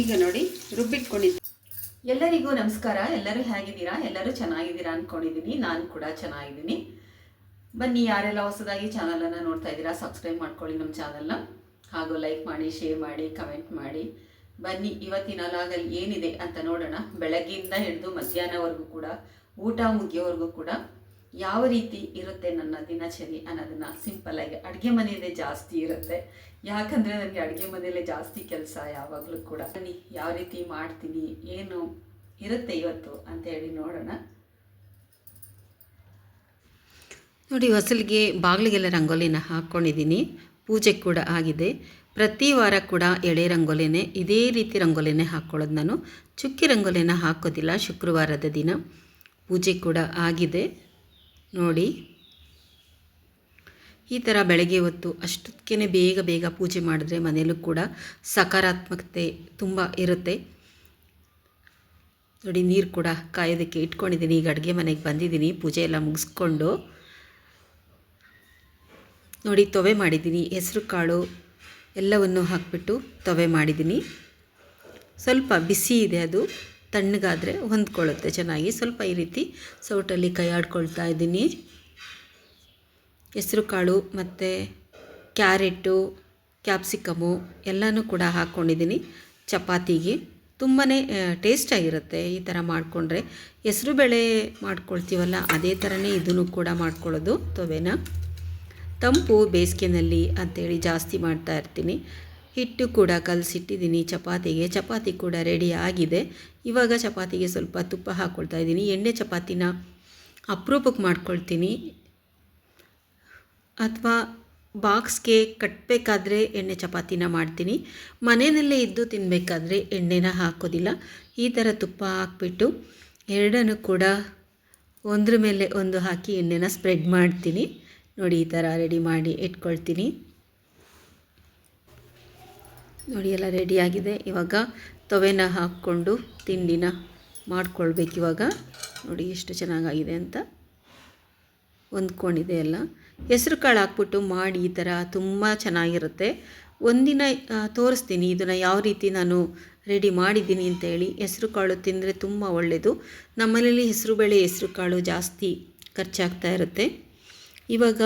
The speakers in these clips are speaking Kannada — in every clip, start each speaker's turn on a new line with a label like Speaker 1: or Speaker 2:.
Speaker 1: ಈಗ ನೋಡಿ ರುಬ್ಬಿಟ್ಕೊಂಡಿದ್ದು. ಎಲ್ಲರಿಗೂ ನಮಸ್ಕಾರ. ಎಲ್ಲರೂ ಹೇಗಿದ್ದೀರಾ? ಎಲ್ಲರೂ ಚೆನ್ನಾಗಿದ್ದೀರಾ ಅಂದ್ಕೊಂಡಿದ್ದೀನಿ. ನಾನು ಕೂಡ ಚೆನ್ನಾಗಿದ್ದೀನಿ. ಬನ್ನಿ, ಯಾರೆಲ್ಲ ಹೊಸದಾಗಿ ಚಾನಲನ್ನು ನೋಡ್ತಾ ಇದ್ದೀರಾ ಸಬ್ಸ್ಕ್ರೈಬ್ ಮಾಡ್ಕೊಳ್ಳಿ ನಮ್ಮ ಚಾನಲ್ನ. ಹಾಗೂ ಲೈಕ್ ಮಾಡಿ, ಶೇರ್ ಮಾಡಿ, ಕಮೆಂಟ್ ಮಾಡಿ. ಬನ್ನಿ, ಇವತ್ತಿನ ಲಾಗಲ್ಲಿ ಏನಿದೆ ಅಂತ ನೋಡೋಣ. ಬೆಳಗ್ಗೆಯಿಂದ ಹಿಡಿದು ಮಧ್ಯಾಹ್ನವರೆಗೂ ಕೂಡ, ಊಟ ಮುಗಿಯೋವರೆಗೂ ಕೂಡ ಯಾವ ರೀತಿ ಇರುತ್ತೆ ನನ್ನ ದಿನಚರಿ ಅನ್ನೋದನ್ನು ಸಿಂಪಲ್ಲಾಗಿ. ಅಡುಗೆ ಮನೆಯಲ್ಲೇ ಜಾಸ್ತಿ ಇರುತ್ತೆ, ಯಾಕಂದರೆ ನನಗೆ ಅಡುಗೆ ಮನೆಯಲ್ಲೇ ಜಾಸ್ತಿ ಕೆಲಸ ಯಾವಾಗಲೂ ಕೂಡ. ಬನ್ನಿ, ಯಾವ ರೀತಿ ಮಾಡ್ತೀನಿ, ಏನು ಇರುತ್ತೆ ಇವತ್ತು ಅಂತ ಹೇಳಿ ನೋಡೋಣ. ನೋಡಿ, ಹೊಸಲಿಗೆ ಬಾಗಿಲಿಗೆಲ್ಲ ರಂಗೋಲಿನ ಹಾಕ್ಕೊಂಡಿದ್ದೀನಿ. ಪೂಜೆ ಕೂಡ ಆಗಿದೆ. ಪ್ರತಿ ವಾರ ಕೂಡ ಎಳೆ ರಂಗೋಲಿನೇ, ಇದೇ ರೀತಿ ರಂಗೋಲಿನೇ ಹಾಕ್ಕೊಳ್ಳೋದು ನಾನು. ಚುಕ್ಕಿ ರಂಗೋಲಿನ ಹಾಕೋದಿಲ್ಲ. ಶುಕ್ರವಾರದ ದಿನ ಪೂಜೆ ಕೂಡ ಆಗಿದೆ. ನೋಡಿ, ಈ ಥರ ಬೆಳಗ್ಗೆ ಹೊತ್ತು ಅಷ್ಟೊತ್ತಿಗೆ ಬೇಗ ಬೇಗ ಪೂಜೆ ಮಾಡಿದ್ರೆ ಮನೆಯಲ್ಲೂ ಕೂಡ ಸಕಾರಾತ್ಮಕತೆ ತುಂಬ ಇರುತ್ತೆ. ನೋಡಿ, ನೀರು ಕೂಡ ಕಾಯೋದಕ್ಕೆ ಇಟ್ಕೊಂಡಿದ್ದೀನಿ. ಈಗ ಅಡುಗೆ ಮನೆಗೆ ಬಂದಿದ್ದೀನಿ ಪೂಜೆ ಎಲ್ಲ ಮುಗಿಸ್ಕೊಂಡು. ನೋಡಿ, ತೊವೆ ಮಾಡಿದ್ದೀನಿ. ಹೆಸರು ಕಾಳು ಎಲ್ಲವನ್ನು ಹಾಕಿಬಿಟ್ಟು ತೊವೆ ಮಾಡಿದ್ದೀನಿ. ಸ್ವಲ್ಪ ಬಿಸಿ ಇದೆ, ಅದು ತಣ್ಣಗಾದರೆ ಹೊಂದ್ಕೊಳ್ಳುತ್ತೆ ಚೆನ್ನಾಗಿ. ಸ್ವಲ್ಪ ಈ ರೀತಿ ಸೌಟಲ್ಲಿ ಕೈ ಆಡ್ಕೊಳ್ತಾ ಇದ್ದೀನಿ. ಹೆಸರು ಕಾಳು ಮತ್ತು ಕ್ಯಾರೆಟು, ಕ್ಯಾಪ್ಸಿಕಮು ಎಲ್ಲನೂ ಕೂಡ ಹಾಕ್ಕೊಂಡಿದ್ದೀನಿ ಚಪಾತಿಗೆ. ತುಂಬಾ ಟೇಸ್ಟಾಗಿರುತ್ತೆ ಈ ಥರ ಮಾಡಿಕೊಂಡ್ರೆ. ಹೆಸರು ಬೇಳೆ ಮಾಡ್ಕೊಳ್ತೀವಲ್ಲ, ಅದೇ ಥರನೇ ಇದನ್ನು ಕೂಡ ಮಾಡ್ಕೊಳ್ಳೋದು ತೊವೆನ. ತಂಪು ಬೇಸಿಗೆನಲ್ಲಿ ಅಂಥೇಳಿ ಜಾಸ್ತಿ ಮಾಡ್ತಾ ಇರ್ತೀನಿ. ಹಿಟ್ಟು ಕೂಡ ಕಲಸಿಟ್ಟಿದ್ದೀನಿ ಚಪಾತಿಗೆ. ಚಪಾತಿ ಕೂಡ ರೆಡಿ ಆಗಿದೆ. ಇವಾಗ ಚಪಾತಿಗೆ ಸ್ವಲ್ಪ ತುಪ್ಪ ಹಾಕ್ಕೊಳ್ತಾ ಇದ್ದೀನಿ. ಎಣ್ಣೆ ಚಪಾತಿನ ಅಪರೂಪಕ್ಕೆ ಮಾಡ್ಕೊಳ್ತೀನಿ, ಅಥವಾ ಬಾಕ್ಸ್ಗೆ ಕಟ್ಟಬೇಕಾದ್ರೆ ಎಣ್ಣೆ ಚಪಾತಿನ ಮಾಡ್ತೀನಿ. ಮನೆಯಲ್ಲೇ ಇದ್ದು ತಿನ್ನಬೇಕಾದ್ರೆ ಎಣ್ಣೆನ ಹಾಕೋದಿಲ್ಲ. ಈ ಥರ ತುಪ್ಪ ಹಾಕ್ಬಿಟ್ಟು ಎರಡನ್ನೂ ಕೂಡ ಒಂದ್ರ ಮೇಲೆ ಒಂದು ಹಾಕಿ ಎಣ್ಣೆನ ಸ್ಪ್ರೆಡ್ ಮಾಡ್ತೀನಿ. ನೋಡಿ, ಈ ಥರ ರೆಡಿ ಮಾಡಿ ಇಟ್ಕೊಳ್ತೀನಿ. ನೋಡಿ, ಎಲ್ಲ ರೆಡಿಯಾಗಿದೆ. ಇವಾಗ ತೊವೆನ ಹಾಕ್ಕೊಂಡು ತಿಂಡಿನ ಮಾಡ್ಕೊಳ್ಬೇಕು. ಇವಾಗ ನೋಡಿ ಎಷ್ಟು ಚೆನ್ನಾಗಾಗಿದೆ ಅಂತ ಹೊಂದ್ಕೊಂಡಿದೆ ಎಲ್ಲ. ಹೆಸರು ಕಾಳು ಹಾಕ್ಬಿಟ್ಟು ಮಾಡಿ ಈ ಥರ ತುಂಬ ಚೆನ್ನಾಗಿರುತ್ತೆ. ಒಂದಿನ ತೋರಿಸ್ತೀನಿ ಇದನ್ನು ಯಾವ ರೀತಿ ನಾನು ರೆಡಿ ಮಾಡಿದ್ದೀನಿ ಅಂತೇಳಿ. ಹೆಸರು ಕಾಳು ತಿಂದರೆ ತುಂಬ ಒಳ್ಳೆಯದು. ನಮ್ಮನೇಲಿ ಹೆಸರುಬೇಳೆ, ಹೆಸರು ಕಾಳು ಜಾಸ್ತಿ ಖರ್ಚಾಗ್ತಾ ಇರುತ್ತೆ. ಇವಾಗ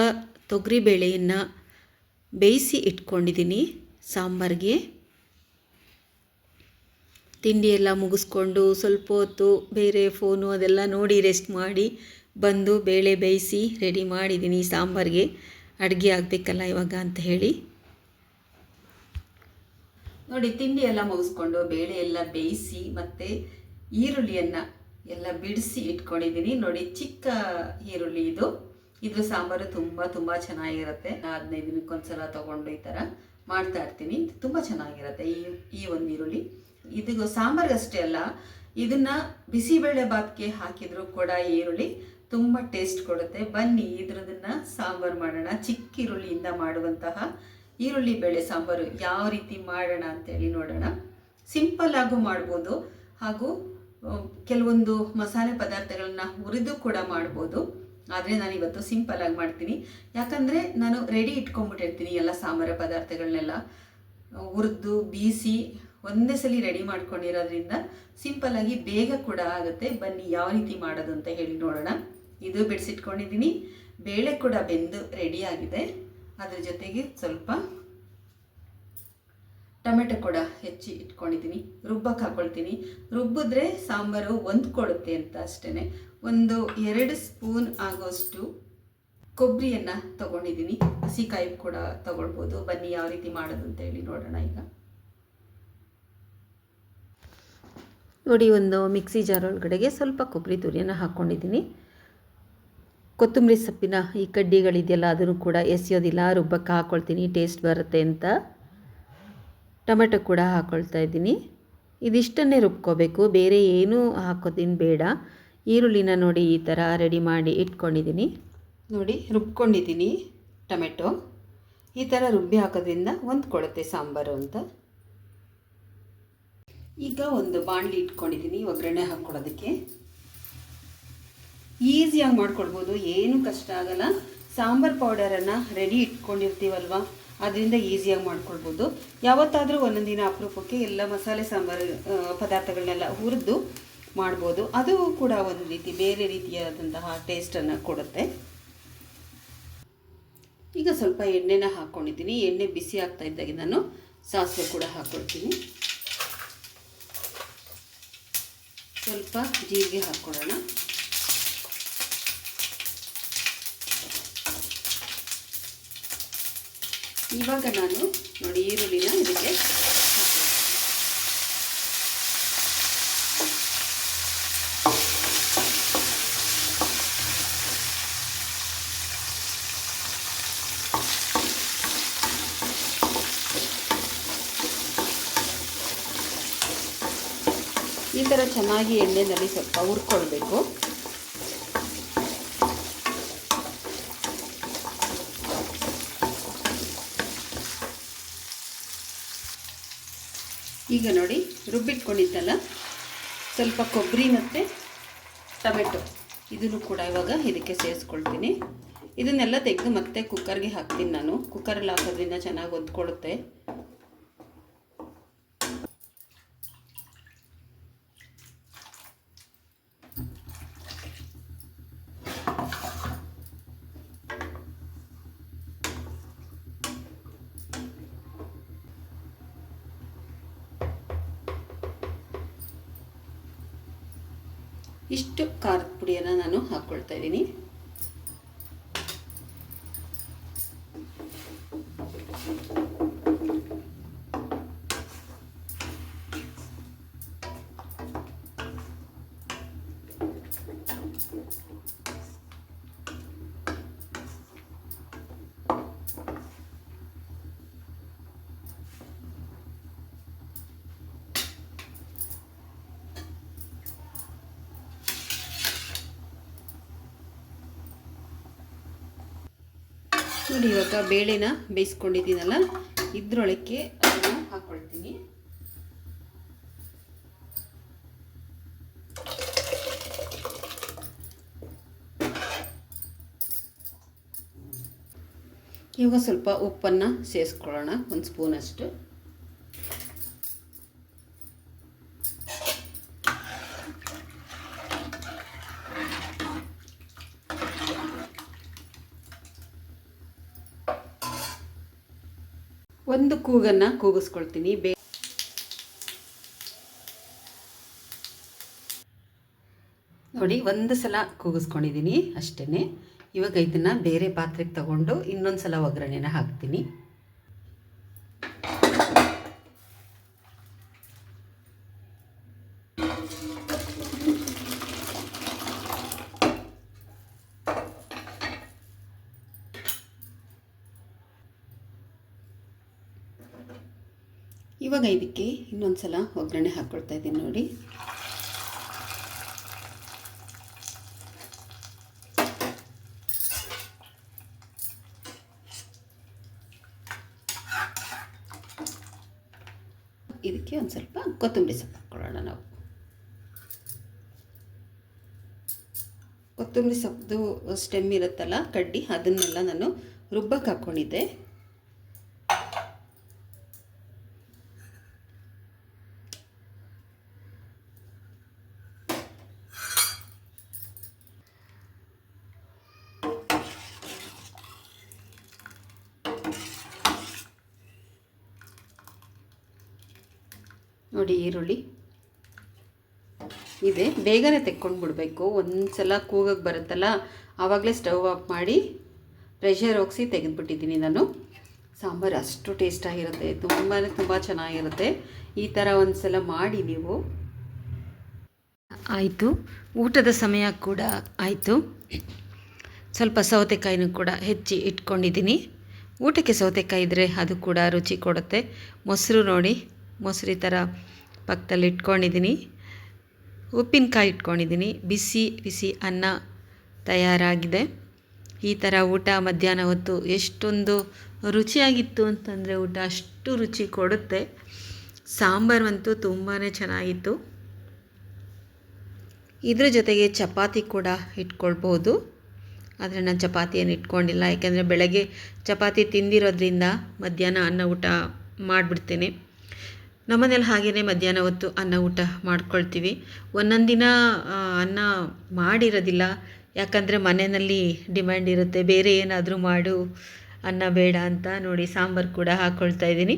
Speaker 1: ತೊಗರಿಬೇಳೆಯನ್ನು ಬೇಯಿಸಿ ಇಟ್ಕೊಂಡಿದ್ದೀನಿ ಸಾಂಬಾರಿಗೆ. ತಿಂಡಿ ಎಲ್ಲ ಮುಗಿಸ್ಕೊಂಡು ಸ್ವಲ್ಪ ಹೊತ್ತು ಬೇರೆ ಫೋನು ಅದೆಲ್ಲ ನೋಡಿ ರೆಸ್ಟ್ ಮಾಡಿ ಬಂದು ಬೇಳೆ ಬೇಯಿಸಿ ರೆಡಿ ಮಾಡಿದ್ದೀನಿ ಸಾಂಬಾರಿಗೆ. ಅಡುಗೆ ಆಗಬೇಕಲ್ಲ ಇವಾಗ ಅಂತ ಹೇಳಿ. ನೋಡಿ, ತಿಂಡಿ ಎಲ್ಲ ಮುಗಿಸ್ಕೊಂಡು ಬೇಳೆ ಎಲ್ಲ ಬೇಯಿಸಿ ಮತ್ತು ಈರುಳ್ಳಿಯನ್ನು ಎಲ್ಲ ಬಿಡಿಸಿ ಇಟ್ಕೊಂಡಿದ್ದೀನಿ. ನೋಡಿ, ಚಿಕ್ಕ ಈರುಳ್ಳಿ ಇದು ಸಾಂಬಾರು ತುಂಬ ಚೆನ್ನಾಗಿರುತ್ತೆ. 15 ದಿನಕ್ಕೊಂದ್ಸಲ ತೊಗೊಂಡು ಈ ಥರ ಮಾಡ್ತಾ ಇರ್ತೀನಿ. ತುಂಬ ಚೆನ್ನಾಗಿರುತ್ತೆ ಈ ಒಂದು ಈರುಳ್ಳಿ. ಇದು ಸಾಂಬಾರಿಗಷ್ಟೇ ಅಲ್ಲ, ಇದನ್ನು ಬಿಸಿಬೇಳೆ ಬಾತ್ಗೆ ಹಾಕಿದರೂ ಕೂಡ ಈರುಳ್ಳಿ ತುಂಬ ಟೇಸ್ಟ್ ಕೊಡುತ್ತೆ. ಬನ್ನಿ, ಇದ್ರದನ್ನು ಸಾಂಬಾರು ಮಾಡೋಣ. ಚಿಕ್ಕ ಈರುಳ್ಳಿಯಿಂದ ಮಾಡುವಂತಹ ಈರುಳ್ಳಿ ಬೇಳೆ ಸಾಂಬಾರು ಯಾವ ರೀತಿ ಮಾಡೋಣ ಅಂತೇಳಿ ನೋಡೋಣ. ಸಿಂಪಲ್ಲಾಗೂ ಮಾಡ್ಬೋದು, ಹಾಗೂ ಕೆಲವೊಂದು ಮಸಾಲೆ ಪದಾರ್ಥಗಳನ್ನ ಹುರಿದು ಕೂಡ ಮಾಡ್ಬೋದು. ಆದರೆ ನಾನು ಇವತ್ತು ಸಿಂಪಲ್ಲಾಗಿ ಮಾಡ್ತೀನಿ. ಯಾಕಂದರೆ ನಾನು ರೆಡಿ ಇಟ್ಕೊಂಡ್ಬಿಟ್ಟಿರ್ತೀನಿ ಎಲ್ಲ ಸಾಂಬಾರು ಪದಾರ್ಥಗಳನ್ನೆಲ್ಲ ಹುರಿದು ಬೀಸಿ ಒಂದೇ ಸಲ ರೆಡಿ ಮಾಡ್ಕೊಂಡಿರೋದ್ರಿಂದ ಸಿಂಪಲ್ಲಾಗಿ ಬೇಗ ಕೂಡ ಆಗುತ್ತೆ. ಬನ್ನಿ, ಯಾವ ರೀತಿ ಮಾಡೋದು ಅಂತ ಹೇಳಿ ನೋಡೋಣ. ಇದು ಬಿಡಿಸಿಟ್ಕೊಂಡಿದ್ದೀನಿ. ಬೇಳೆ ಕೂಡ ಬೆಂದು ರೆಡಿಯಾಗಿದೆ. ಅದ್ರ ಜೊತೆಗೆ ಸ್ವಲ್ಪ ಟೊಮೆಟೊ ಕೂಡ ಹೆಚ್ಚಿ ಇಟ್ಕೊಂಡಿದ್ದೀನಿ. ರುಬ್ಬಕ್ಕೆ ಹಾಕ್ಕೊಳ್ತೀನಿ. ರುಬ್ಬಿದ್ರೆ ಸಾಂಬಾರು ಹೊಂದ್ಕೊಳ್ಳುತ್ತೆ ಅಂತ ಅಷ್ಟೇ. ಒಂದು 2 ಸ್ಪೂನ್ ಆಗೋಷ್ಟು ಕೊಬ್ಬರಿಯನ್ನು ತೊಗೊಂಡಿದ್ದೀನಿ. ಹಸಿಕಾಯಿ ಕೂಡ ತೊಗೊಳ್ಬೋದು. ಬನ್ನಿ, ಯಾವ ರೀತಿ ಮಾಡೋದು ಅಂತ ಹೇಳಿ ನೋಡೋಣ. ಈಗ ನೋಡಿ, ಒಂದು ಮಿಕ್ಸಿ ಜಾರ್ ಒಳಗಡೆಗೆ ಸ್ವಲ್ಪ ಕೊಬ್ಬರಿ ತುರಿಯನ್ನು ಹಾಕ್ಕೊಂಡಿದ್ದೀನಿ. ಕೊತ್ತಂಬರಿ ಸೊಪ್ಪಿನ ಈ ಕಡ್ಡಿಗಳಿದೆಯಲ್ಲ, ಅದನ್ನು ಕೂಡ ಎಸೆಯೋದಿಲ್ಲ, ರುಬ್ಬಕ್ಕೆ ಹಾಕ್ಕೊಳ್ತೀನಿ ಟೇಸ್ಟ್ ಬರುತ್ತೆ ಅಂತ. ಟೊಮೆಟೊ ಕೂಡ ಹಾಕ್ಕೊಳ್ತಾ ಇದ್ದೀನಿ. ಇದಿಷ್ಟನ್ನೇ ರುಬ್ಕೋಬೇಕು, ಬೇರೆ ಏನೂ ಹಾಕೋದೇನು ಬೇಡ. ಈರುಳ್ಳಿನ ನೋಡಿ ಈ ಥರ ರೆಡಿ ಮಾಡಿ ಇಟ್ಕೊಂಡಿದ್ದೀನಿ. ನೋಡಿ, ರುಬ್ಕೊಂಡಿದ್ದೀನಿ ಟೊಮೆಟೊ. ಈ ಥರ ರುಬ್ಬಿ ಹಾಕೋದ್ರಿಂದ ಹೊಂದ್ಕೊಳ್ಳುತ್ತೆ ಸಾಂಬಾರು ಅಂತ. ಈಗ ಒಂದು ಬಾಣಲಿ ಇಟ್ಕೊಂಡಿದ್ದೀನಿ ಒಗ್ಗರಣೆ ಹಾಕ್ಕೊಳ್ಳೋದಕ್ಕೆ. ಈಸಿಯಾಗಿ ಮಾಡ್ಕೊಳ್ಬೋದು, ಏನೂ ಕಷ್ಟ ಆಗಲ್ಲ. ಸಾಂಬಾರು ಪೌಡರನ್ನು ರೆಡಿ ಇಟ್ಕೊಂಡಿರ್ತೀವಲ್ವ, ಅದರಿಂದ ಈಸಿಯಾಗಿ ಮಾಡ್ಕೊಳ್ಬೋದು. ಯಾವತ್ತಾದರೂ ಒಂದೊಂದು ದಿನ ಅಪರೂಪಕ್ಕೆ ಎಲ್ಲ ಮಸಾಲೆ ಸಾಂಬಾರು ಪದಾರ್ಥಗಳನ್ನೆಲ್ಲ ಹುರಿದು ಮಾಡ್ಬೋದು. ಅದು ಕೂಡ ಒಂದು ರೀತಿ ಬೇರೆ ರೀತಿಯಾದಂತಹ ಟೇಸ್ಟನ್ನು ಕೊಡುತ್ತೆ. ಈಗ ಸ್ವಲ್ಪ ಎಣ್ಣೆನ ಹಾಕ್ಕೊಂಡಿದ್ದೀನಿ. ಎಣ್ಣೆ ಬಿಸಿ ಆಗ್ತಾ ಇದ್ದಾಗೆ ನಾನು ಸಾಸಿವೆ ಕೂಡ ಹಾಕ್ಕೊಳ್ತೀನಿ. ಸ್ವಲ್ಪ ಜೀರಿಗೆ ಹಾಕ್ಕೊಳ್ಳೋಣ. ಇವಾಗ ನಾನು ನೋಡಿ ಈರುಳ್ಳಿನ ಇದಕ್ಕೆ ಈ ಥರ ಚೆನ್ನಾಗಿ ಎಣ್ಣೆಯಲ್ಲಿ ಸ್ವಲ್ಪ ಹುರ್ಕೊಳ್ಬೇಕು. ಈಗ ನೋಡಿ ರುಬ್ಬಿಟ್ಕೊಂಡಿದ್ದಲ್ಲ ಸ್ವಲ್ಪ ಕೊಬ್ಬರಿ ಮತ್ತು ಟೊಮೆಟೊ ಇದನ್ನು ಕೂಡ ಇವಾಗ ಇದಕ್ಕೆ ಸೇರಿಸ್ಕೊಳ್ತೀನಿ. ಇದನ್ನೆಲ್ಲ ತೆಗೆದು ಮತ್ತೆ ಕುಕ್ಕರ್ಗೆ ಹಾಕ್ತೀನಿ. ನಾನು ಕುಕ್ಕರಲ್ಲಿ ಹಾಕೋದ್ರಿಂದ ಚೆನ್ನಾಗಿ ಹೊಂದ್ಕೊಳ್ಳುತ್ತೆ. ಇಷ್ಟು ಖಾರದ ಪುಡಿಯನ್ನು ನಾನು ಹಾಕ್ಕೊಳ್ತಾ ಇದ್ದೀನಿ. ನೋಡಿ ಇವಾಗ ಬೇಳೆನ ಬೇಯಿಸ್ಕೊಂಡಿದ್ದೀನಲ್ಲ ಇದ್ರೊಳಕ್ಕೆ ಅದನ್ನು ಹಾಕ್ಕೊಳ್ತೀನಿ. ಇವಾಗ ಸ್ವಲ್ಪ ಉಪ್ಪನ್ನು ಸೇರಿಸ್ಕೊಳ್ಳೋಣ, 1 ಸ್ಪೂನಷ್ಟು. ಒಂದು ಕೂಗನ್ನು ಕೂಗಿಸ್ಕೊಳ್ತೀನಿ. ನೋಡಿ ಒಂದು ಸಲ ಕೂಗಿಸ್ಕೊಂಡಿದ್ದೀನಿ ಅಷ್ಟೇ. ಇವಾಗ ಇದನ್ನು ಬೇರೆ ಪಾತ್ರೆಗೆ ತಗೊಂಡು ಇನ್ನೊಂದು ಸಲ ಒಗ್ಗರಣೆನ ಹಾಕ್ತೀನಿ. ಇವಾಗ ಇದಕ್ಕೆ ಇನ್ನೊಂದು ಸಲ ಒಗ್ಗರಣೆ ಹಾಕ್ಕೊಳ್ತಾ ಇದ್ದೀನಿ ನೋಡಿ. ಇದಕ್ಕೆ ಒಂದು ಸ್ವಲ್ಪ ಕೊತ್ತಂಬರಿ ಸೊಪ್ಪು ಹಾಕ್ಕೊಳ್ಳೋಣ ನಾವು. ಕೊತ್ತಂಬರಿ ಸೊಪ್ಪು ಸ್ಟೆಮ್ ಇರುತ್ತಲ್ಲ ಕಡ್ಡಿ, ಅದನ್ನೆಲ್ಲ ನಾನು ರುಬ್ಬಕ್ಕೆ ಹಾಕ್ಕೊಂಡಿದ್ದೆ. ನೋಡಿ ಈರುಳ್ಳಿ ಇದೆ, ಬೇಗನೆ ತೆಕ್ಕೊಂಡು ಬಿಡಬೇಕು. ಒಂದು ಸಲ ಕೂಗಕ್ಕೆ ಬರುತ್ತಲ್ಲ ಆವಾಗಲೇ ಸ್ಟವ್ ಆಫ್ ಮಾಡಿ ಪ್ರೆಷರ್ ಹೋಗಿಸಿ ತೆಗೆದುಬಿಟ್ಟಿದ್ದೀನಿ ನಾನು. ಸಾಂಬಾರು ಅಷ್ಟು ಟೇಸ್ಟಾಗಿರುತ್ತೆ, ತುಂಬ ಚೆನ್ನಾಗಿರುತ್ತೆ. ಈ ಥರ ಒಂದು ಸಲ ಮಾಡಿ ನೀವು. ಆಯಿತು, ಊಟದ ಸಮಯ ಕೂಡ ಆಯಿತು. ಸ್ವಲ್ಪ ಸೌತೆಕಾಯಿನೂ ಕೂಡ ಹೆಚ್ಚಿ ಇಟ್ಕೊಂಡಿದ್ದೀನಿ. ಊಟಕ್ಕೆ ಸೌತೆಕಾಯಿ ಇದ್ದರೆ ಅದು ಕೂಡ ರುಚಿ ಕೊಡುತ್ತೆ. ಮೊಸರು ನೋಡಿ, ಮೊಸರು ಈ ಥರ ಪಕ್ಕದಲ್ಲಿ ಇಟ್ಕೊಂಡಿದ್ದೀನಿ. ಉಪ್ಪಿನಕಾಯಿ ಇಟ್ಕೊಂಡಿದ್ದೀನಿ. ಬಿಸಿ ಬಿಸಿ ಅನ್ನ ತಯಾರಾಗಿದೆ. ಈ ಥರ ಊಟ ಮಧ್ಯಾಹ್ನ ಹೊತ್ತು ಎಷ್ಟೊಂದು ರುಚಿಯಾಗಿತ್ತು ಅಂತಂದರೆ ಊಟ ಅಷ್ಟು ರುಚಿ ಕೊಡುತ್ತೆ. ಸಾಂಬಾರಂತೂ ತುಂಬಾ ಚೆನ್ನಾಗಿತ್ತು. ಇದ್ರ ಜೊತೆಗೆ ಚಪಾತಿ ಕೂಡ ಇಟ್ಕೊಳ್ಬೋದು. ಆದರೆ ನಾನು ಚಪಾತಿಯನ್ನು ಇಟ್ಕೊಂಡಿಲ್ಲ, ಯಾಕೆಂದರೆ ಬೆಳಗ್ಗೆ ಚಪಾತಿ ತಿಂದಿರೋದ್ರಿಂದ ಮಧ್ಯಾಹ್ನ ಅನ್ನ ಊಟ ಮಾಡಿಬಿಡ್ತೇನೆ. ನಮ್ಮನೇಲಿ ಹಾಗೆಯೇ ಮಧ್ಯಾಹ್ನ ಹೊತ್ತು ಅನ್ನ ಊಟ ಮಾಡ್ಕೊಳ್ತೀವಿ. ಒಂದೊಂದು ದಿನ ಅನ್ನ ಮಾಡಿರೋದಿಲ್ಲ, ಯಾಕಂದರೆ ಮನೆಯಲ್ಲಿ ಡಿಮ್ಯಾಂಡ್ ಇರುತ್ತೆ ಬೇರೆ ಏನಾದರೂ ಮಾಡು, ಅನ್ನ ಬೇಡ ಅಂತ. ನೋಡಿ ಸಾಂಬಾರು ಕೂಡ ಹಾಕ್ಕೊಳ್ತಾ ಇದ್ದೀನಿ.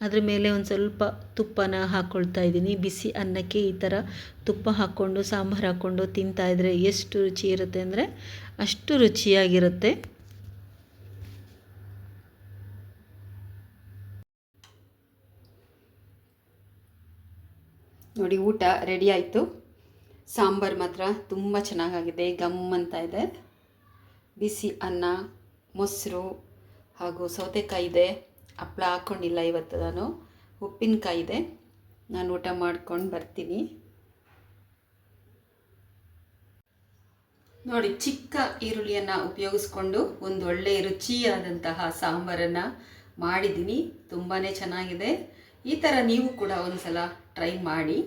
Speaker 1: ಅದ್ರ ಮೇಲೆ ಒಂದು ಸ್ವಲ್ಪ ತುಪ್ಪನ ಹಾಕ್ಕೊಳ್ತಾ ಇದ್ದೀನಿ. ಬಿಸಿ ಅನ್ನಕ್ಕೆ ಈ ಥರ ತುಪ್ಪ ಹಾಕ್ಕೊಂಡು ಸಾಂಬಾರು ಹಾಕ್ಕೊಂಡು ತಿಂತಾಯಿದ್ರೆ ಎಷ್ಟು ರುಚಿ ಇರುತ್ತೆ ಅಂದರೆ ಅಷ್ಟು ರುಚಿಯಾಗಿರುತ್ತೆ. ನೋಡಿ ಊಟ ರೆಡಿ ಆಯಿತು. ಸಾಂಬಾರು ಮಾತ್ರ ತುಂಬ ಚೆನ್ನಾಗಾಗಿದೆ, ಗಮ್ ಅಂತ ಇದೆ. ಬಿಸಿ ಅನ್ನ, ಮೊಸರು ಹಾಗೂ ಸೌತೆಕಾಯಿ ಇದೆ. ಹಪ್ಪಳ ಹಾಕ್ಕೊಂಡಿಲ್ಲ ಇವತ್ತು ನಾನು, ಉಪ್ಪಿನಕಾಯಿ ಇದೆ. ನಾನು ಊಟ ಮಾಡ್ಕೊಂಡು ಬರ್ತೀನಿ. ನೋಡಿ ಚಿಕ್ಕ ಈರುಳ್ಳಿಯನ್ನು ಉಪಯೋಗಿಸ್ಕೊಂಡು ಒಂದು ಒಳ್ಳೆಯ ರುಚಿಯಾದಂತಹ ಸಾಂಬಾರನ್ನು ಮಾಡಿದ್ದೀನಿ. ತುಂಬಾ ಚೆನ್ನಾಗಿದೆ. ಈ ಥರ ನೀವು ಕೂಡ ಒಂದು ಸಲ ಟ್ರೈ ಮಾಡಿ.